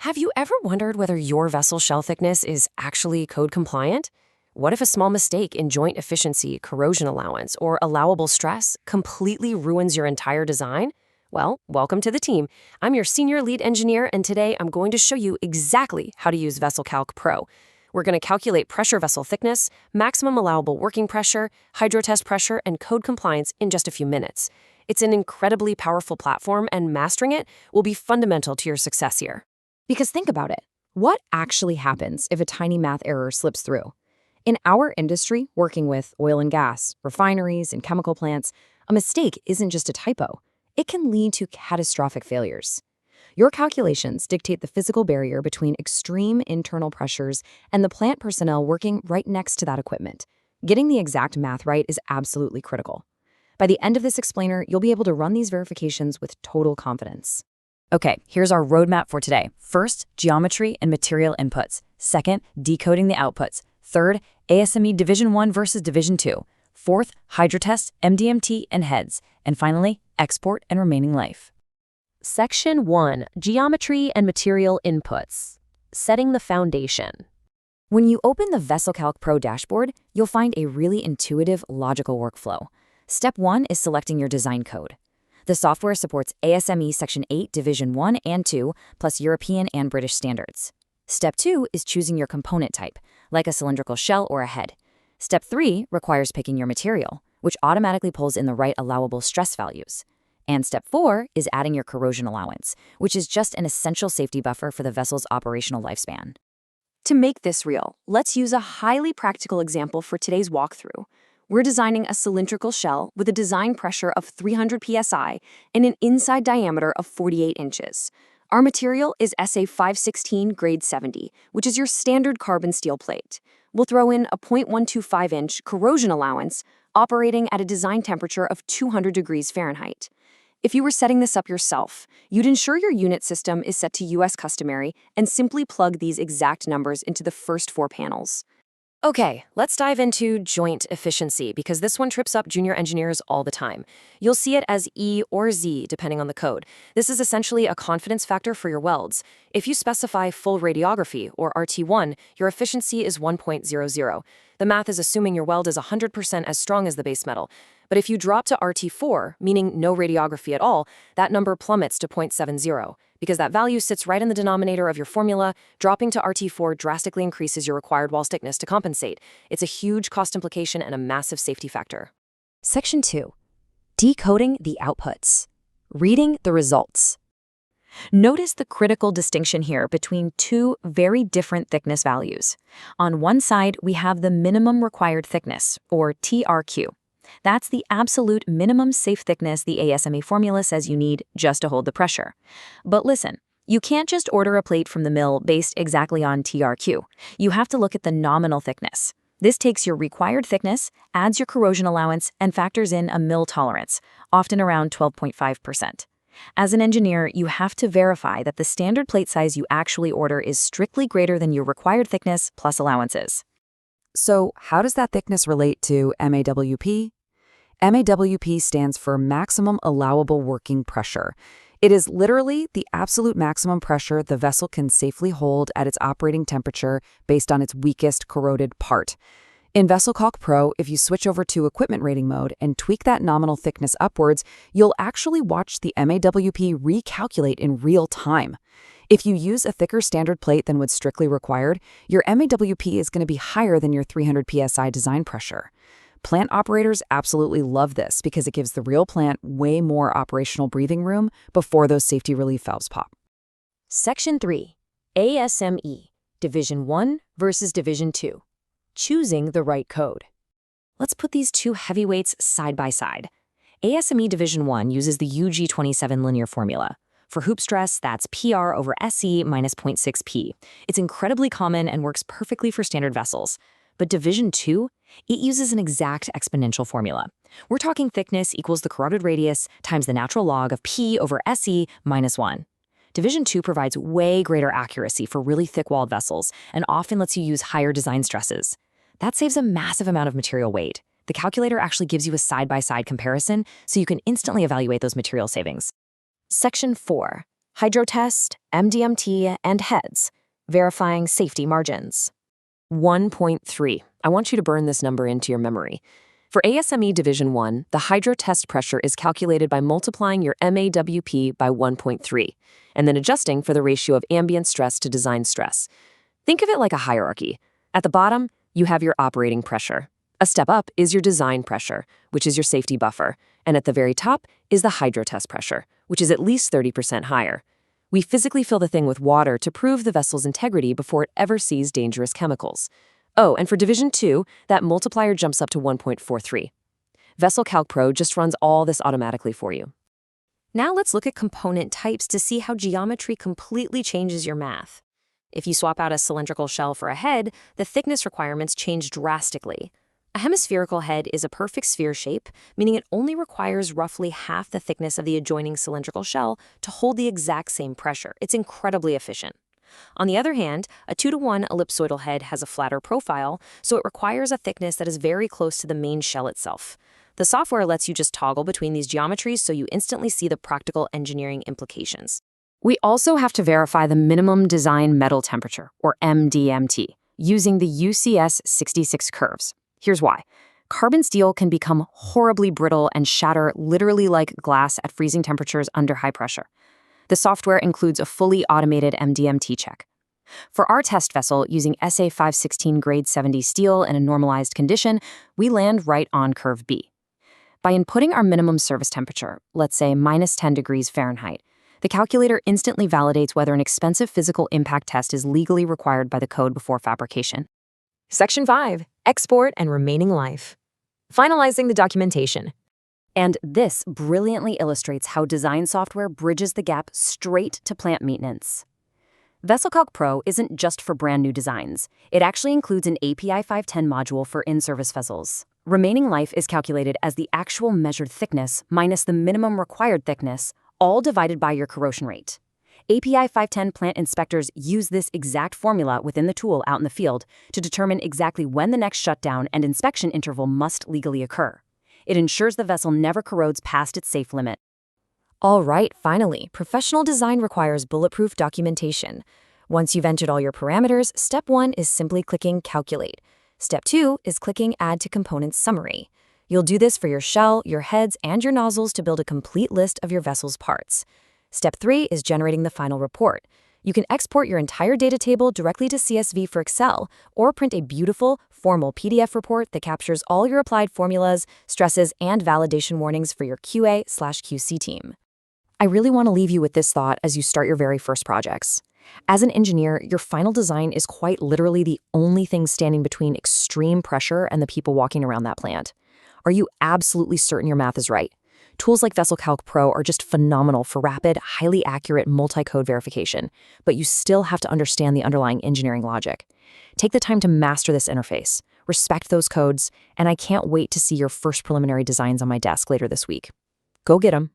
Have you ever wondered whether your vessel shell thickness is actually code compliant? What if a small mistake in joint efficiency, corrosion allowance, or allowable stress completely ruins your entire design? Well, welcome to the team. I'm your senior lead engineer, and today I'm going to show you exactly how to use VesselCalc Pro. We're going to calculate pressure vessel thickness, maximum allowable working pressure, hydrotest pressure, and code compliance in just a few minutes. It's an incredibly powerful platform, and mastering it will be fundamental to your success here. Because think about it. What actually happens if a tiny math error slips through? In our industry, working with oil and gas, refineries, and chemical plants, a mistake isn't just a typo. It can lead to catastrophic failures. Your calculations dictate the physical barrier between extreme internal pressures and the plant personnel working right next to that equipment. Getting the exact math right is absolutely critical. By the end of this explainer, you'll be able to run these verifications with total confidence. Okay, here's our roadmap for today. First, geometry and material inputs. Second, decoding the outputs. Third, ASME Division I versus Division II. Fourth, hydrotest, MDMT, and heads. And finally, export and remaining life. Section 1, Geometry and Material Inputs. Setting the foundation. When you open the VesselCalc Pro dashboard, you'll find a really intuitive, logical workflow. Step 1 is selecting your design code. The software supports ASME Section VIII Division I and II, plus European and British standards. Step 2 is choosing your component type, like a cylindrical shell or a head. Step 3 requires picking your material, which automatically pulls in the right allowable stress values. And Step 4 is adding your corrosion allowance, which is just an essential safety buffer for the vessel's operational lifespan. To make this real, let's use a highly practical example for today's walkthrough. We're designing a cylindrical shell with a design pressure of 300 psi and an inside diameter of 48 inches. Our material is SA516 grade 70, which is your standard carbon steel plate. We'll throw in a 0.125-inch corrosion allowance operating at a design temperature of 200 degrees Fahrenheit. If you were setting this up yourself, you'd ensure your unit system is set to US customary and simply plug these exact numbers into the first 4 panels. Okay, let's dive into joint efficiency, because this one trips up junior engineers all the time. You'll see it as E or Z, depending on the code. This is essentially a confidence factor for your welds. If you specify full radiography, or RT1, your efficiency is 1.00. The math is assuming your weld is 100% as strong as the base metal. But if you drop to RT4, meaning no radiography at all, that number plummets to 0.70. Because that value sits right in the denominator of your formula, dropping to RT4 drastically increases your required wall thickness to compensate. It's a huge cost implication and a massive safety factor. Section 2. Decoding the outputs. Reading the results. Notice the critical distinction here between two very different thickness values. On one side, we have the minimum required thickness, or TRQ. That's the absolute minimum safe thickness the ASME formula says you need just to hold the pressure. But listen, you can't just order a plate from the mill based exactly on TRQ. You have to look at the nominal thickness. This takes your required thickness, adds your corrosion allowance, and factors in a mill tolerance, often around 12.5%. As an engineer, you have to verify that the standard plate size you actually order is strictly greater than your required thickness plus allowances. So how does that thickness relate to MAWP? MAWP stands for Maximum Allowable Working Pressure. It is literally the absolute maximum pressure the vessel can safely hold at its operating temperature based on its weakest corroded part. In VesselCalc Pro, if you switch over to equipment rating mode and tweak that nominal thickness upwards, you'll actually watch the MAWP recalculate in real time. If you use a thicker standard plate than what's strictly required, your MAWP is going to be higher than your 300 psi design pressure. Plant operators absolutely love this because it gives the real plant way more operational breathing room before those safety relief valves pop. Section 3, ASME Division I versus Division II. Choosing the right code. Let's put these two heavyweights side by side. ASME Division I uses the UG27 linear formula. For hoop stress, that's PR over SE minus 0.6P. It's incredibly common and works perfectly for standard vessels. But Division II, it uses an exact exponential formula. We're talking thickness equals the corroded radius times the natural log of P over SE minus 1. Division II provides way greater accuracy for really thick-walled vessels and often lets you use higher design stresses. That saves a massive amount of material weight. The calculator actually gives you a side-by-side comparison so you can instantly evaluate those material savings. Section 4, hydrotest, MDMT, and heads, verifying safety margins. 1.3. I want you to burn this number into your memory. For ASME Division 1, the hydrotest pressure is calculated by multiplying your MAWP by 1.3, and then adjusting for the ratio of ambient stress to design stress. Think of it like a hierarchy. At the bottom, you have your operating pressure. A step up is your design pressure, which is your safety buffer, and at the very top is the hydrotest pressure, which is at least 30% higher. We physically fill the thing with water to prove the vessel's integrity before it ever sees dangerous chemicals. Oh, and for Division 2, that multiplier jumps up to 1.43. VesselCalc Pro just runs all this automatically for you. Now let's look at component types to see how geometry completely changes your math. If you swap out a cylindrical shell for a head, the thickness requirements change drastically. A hemispherical head is a perfect sphere shape, meaning it only requires roughly half the thickness of the adjoining cylindrical shell to hold the exact same pressure. It's incredibly efficient. On the other hand, a 2-to-1 ellipsoidal head has a flatter profile, so it requires a thickness that is very close to the main shell itself. The software lets you just toggle between these geometries so you instantly see the practical engineering implications. We also have to verify the minimum design metal temperature, or MDMT, using the UCS 66 curves. Here's why. Carbon steel can become horribly brittle and shatter literally like glass at freezing temperatures under high pressure. The software includes a fully automated MDMT check. For our test vessel, using SA 516 grade 70 steel in a normalized condition, we land right on curve B. By inputting our minimum service temperature, let's say minus 10 degrees Fahrenheit, the calculator instantly validates whether an expensive physical impact test is legally required by the code before fabrication. Section 5, Export and Remaining Life. Finalizing the documentation. And this brilliantly illustrates how design software bridges the gap straight to plant maintenance. VesselCalc Pro isn't just for brand new designs. It actually includes an API 510 module for in-service vessels. Remaining life is calculated as the actual measured thickness minus the minimum required thickness, all divided by your corrosion rate. API 510 plant inspectors use this exact formula within the tool out in the field to determine exactly when the next shutdown and inspection interval must legally occur. It ensures the vessel never corrodes past its safe limit. All right, finally, professional design requires bulletproof documentation. Once you've entered all your parameters, step 1 is simply clicking Calculate. Step 2 is clicking Add to Components Summary. You'll do this for your shell, your heads, and your nozzles to build a complete list of your vessel's parts. Step 3 is generating the final report. You can export your entire data table directly to CSV for Excel, or print a beautiful, formal PDF report that captures all your applied formulas, stresses, and validation warnings for your QA/QC team. I really want to leave you with this thought as you start your very first projects. As an engineer, your final design is quite literally the only thing standing between extreme pressure and the people walking around that plant. Are you absolutely certain your math is right? Tools like VesselCalc Pro are just phenomenal for rapid, highly accurate multi-code verification, but you still have to understand the underlying engineering logic. Take the time to master this interface, respect those codes, and I can't wait to see your first preliminary designs on my desk later this week. Go get 'em.